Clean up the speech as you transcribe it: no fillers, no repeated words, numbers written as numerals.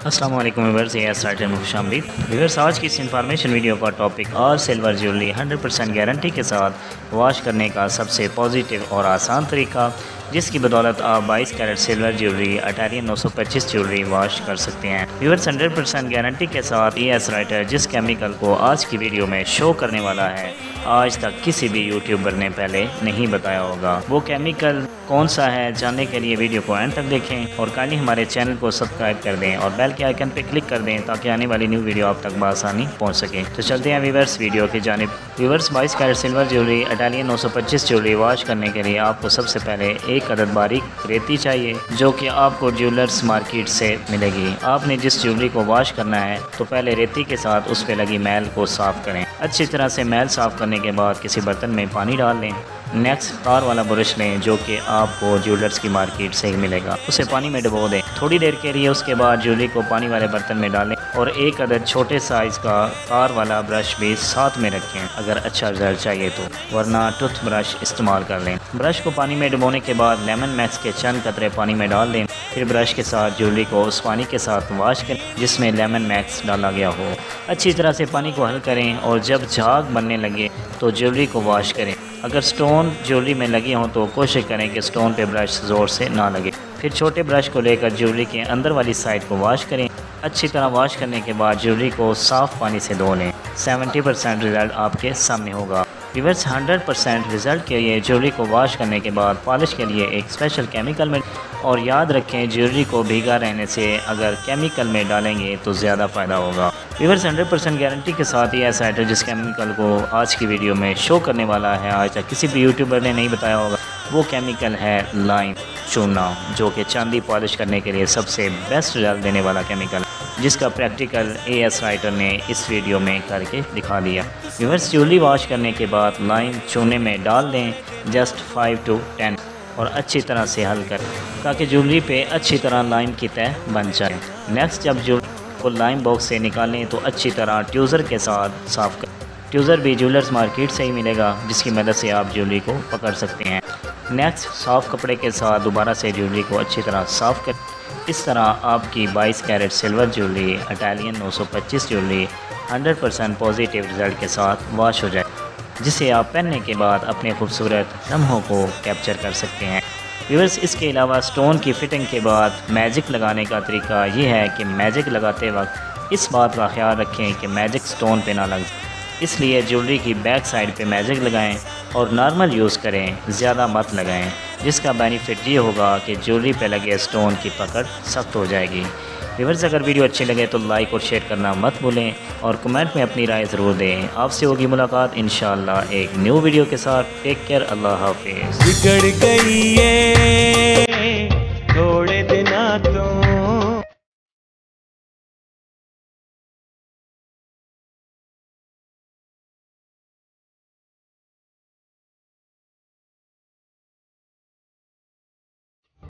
अस्सलाम वालेकुम व्यूअर्स, ये साइट में खुशामदीद। व्यूअर्स, आज की इस इंफॉर्मेशन वीडियो का टॉपिक और सिल्वर ज्वेलरी 100% गारंटी के साथ वॉश करने का सबसे पॉजिटिव और आसान तरीका, जिसकी बदौलत आप 22 carat silver jewellery Italian 925 jewellery wash कर सकते हैं। व्यूअर्स, 100% गारंटी के साथ ES राइटर जिस केमिकल को आज की वीडियो में शो करने वाला है, आज तक किसी भी यूट्यूबर ने पहले नहीं बताया होगा। वो केमिकल कौन सा है, जानने के लिए वीडियो को एंड तक देखें और काइंडली हमारे चैनल को सब्सक्राइब कर दें और बेल के आइकन पर क्लिक कर दें ताकि आने वाली न्यू वीडियो आप तक बआसानी पहुंच सके। तो चलते हैं व्यूअर्स वीडियो की जानिब। Viewers, 22 carat silver jewellery Italian 925 jewellery wash करने के लिए आपको सबसे पहले एक अदद बारीक रेती चाहिए, जो कि आपको ज्वेलर्स मार्केट से मिलेगी। आपने जिस ज्वेलरी को वॉश करना है तो पहले रेती के साथ उस पर लगी मैल को साफ़ करें। अच्छी तरह से मैल साफ़ करने के बाद किसी बर्तन में पानी डाल लें। नेक्स्ट तार वाला ब्रश लें, जो कि आपको ज्वेलर्स की मार्केट से ही मिलेगा। उसे पानी में डुबो दें थोड़ी देर के लिए। उसके बाद ज्वेलरी को पानी वाले बर्तन में डालें और एक अदद छोटे साइज़ का तार वाला ब्रश भी साथ में रखें अगर अच्छा रिजल्ट चाहिए तो, वरना टूथ ब्रश इस्तेमाल कर लें। ब्रश को पानी में डुबोने के बाद लेमन मैक्स के चंद कतरे पानी में डाल दें। फिर ब्रश के साथ ज्वेलरी को उस पानी के साथ वॉश करें जिसमें लेमन मैक्स डाला गया हो। अच्छी तरह से पानी को हल करें और जब झाग बनने लगे तो ज्वेलरी को वॉश करें। अगर स्टोन ज्वेलरी में लगे हों तो कोशिश करें कि स्टोन पे ब्रश ज़ोर से ना लगे। फिर छोटे ब्रश को लेकर ज्वेलरी के अंदर वाली साइड को वॉश करें। अच्छी तरह वॉश करने के बाद ज्वेलरी को साफ़ पानी से धो लें। 70% रिज़ल्ट आपके सामने होगा। व्यूअर्स, 100% रिज़ल्ट के लिए ज्वेलरी को वॉश करने के बाद पॉलिश के लिए एक स्पेशल केमिकल में, और याद रखें ज्वेलरी को भीगा रहने से अगर केमिकल में डालेंगे तो ज़्यादा फ़ायदा होगा। व्यूअर्स, 100% गारंटी के साथ ES राइटर जिस केमिकल को आज की वीडियो में शो करने वाला है, आज तक किसी भी यूट्यूबर ने नहीं बताया होगा। वो केमिकल है लाइम चूना, जो कि चांदी पॉलिश करने के लिए सबसे बेस्ट रिजल्ट देने वाला केमिकल, जिसका प्रैक्टिकल ES राइटर ने इस वीडियो में करके दिखा दिया। व्यूअर्स, ज्वेलरी वॉश करने के बाद लाइम चूने में डाल दें जस्ट 5 to 10 और अच्छी तरह से हल करें ताकि ज्वेलरी पे अच्छी तरह लाइम की तह बन जाए। नेक्स्ट, जब ज्वेलरी को लाइम बॉक्स से निकालें तो अच्छी तरह ट्यूज़र के साथ साफ़ करें। ट्यूज़र भी ज्वेलर्स मार्केट से ही मिलेगा, जिसकी मदद से आप ज्वेलरी को पकड़ सकते हैं। नेक्स्ट, साफ़ कपड़े के साथ दोबारा से ज्वेलरी को अच्छी तरह साफ़ करें। इस तरह आपकी 22 carat silver jewellery Italian 925 jewellery 100% positive result के साथ वॉश हो जाए, जिसे आप पहनने के बाद अपने खूबसूरत लम्हों को कैप्चर कर सकते हैं। व्यूअर्स, इसके अलावा स्टोन की फ़िटिंग के बाद मैजिक लगाने का तरीका ये है कि मैजिक लगाते वक्त इस बात का ख्याल रखें कि मैजिक स्टोन पे ना लगे, इसलिए ज्वेलरी की बैक साइड पे मैजिक लगाएं और नॉर्मल यूज़ करें, ज़्यादा मत लगाएं। जिसका बेनिफिट ये होगा कि ज्वेलरी पे लगे स्टोन की पकड़ सख्त हो जाएगी। व्यूअर्स, अगर वीडियो अच्छी लगे तो लाइक और शेयर करना मत भूलें और कमेंट में अपनी राय ज़रूर दें। आपसे होगी मुलाकात इंशाअल्लाह एक न्यू वीडियो के साथ। टेक केयर, अल्लाह हाफिज़। बिगड़ गई है थोड़े दिना तो